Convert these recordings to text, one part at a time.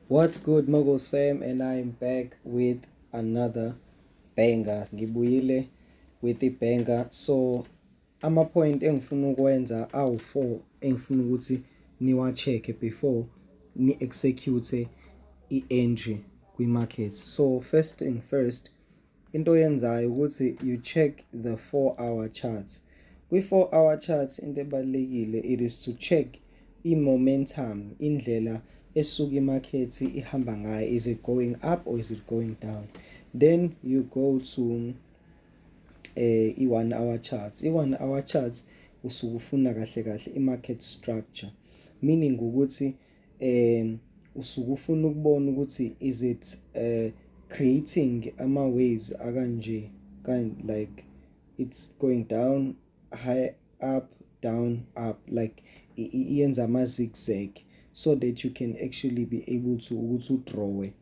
What's good, Mogul Sam, and I'm back with another banger. Ngibuyile with banger. So ama-point engifuna ukwenza awu-4 engifuna ukuthi niwa-check before ni-execute i-entry kwi-market. So first thing first, into oyenzayo ukuthi you check the 4-hour charts. Kwi-4-hour charts into ebalulekile it is to check i-momentum, indlela esuka imarket ihamba ngayo. Is it going up or is it going down? Then you go to i-1-hour charts. I-1-hour charts usuke ufuna kahle kahle i-market structure, meaning ukuthi usuke ufuna ukubona ukuthi is it creating ama-waves akanje, kind like it's going down, high, up, down, up, like iyenza ama-zigzag, so that you can actually be able to ukuthi udrawe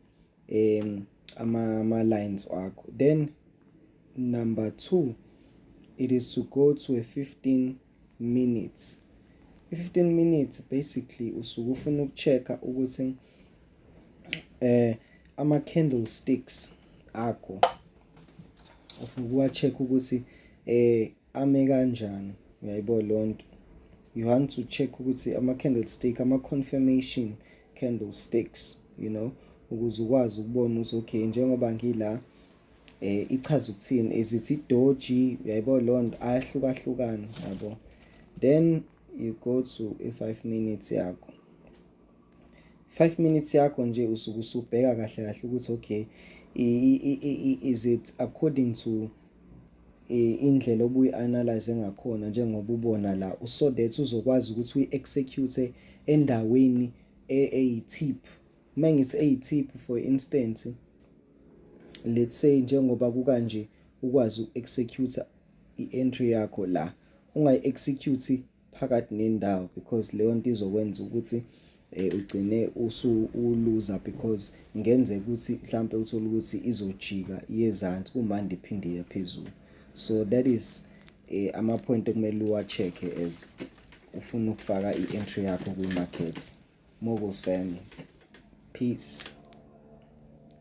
ama-lines wakho. Then number 2, it is to go to a 15 minutes. I-15 minutes basically usuke ufuna ukuchecka ukuthi ama-candlesticks akho ufuna ukuwa-check ukuthi ame kanjani, uyayibona lonto. You want to check ukuthi ama-candlestick, ama-confirmation candlesticks, you know, ukuze ukwazi ukubona ukuthi okay, njengoba ngila ichaza ukuthini, is it i-doji, uyayibona lonto, ayahlukahlukana, yabo. Then you go to i-5 minutes yakho. 5 minutes yakho nje usuke usubheka kahle kahle ukuthi okay, is it according to indlela obuyi-analyze ngakhona njengoba ubona la, so that uzokwazi ukuthi uyi-execute endaweni eyi-tip. Uma ngithi eyi-tip, for instance, let's say njengoba kukanje, ukwazi uku-execute i-entry yakho la, ungayi-execute phakathi nendawo, because leyo nto izokwenza ukuthi ugcine uluza, because ngenzeka ukuthi mhlampe uthole ukuthi izojika iyezansi kumande iphinde iye phezulu. So that is ama-point okumele uwa-check as ufuna ukufaka i-entry yakho kwi-markets. Moguls family, peace.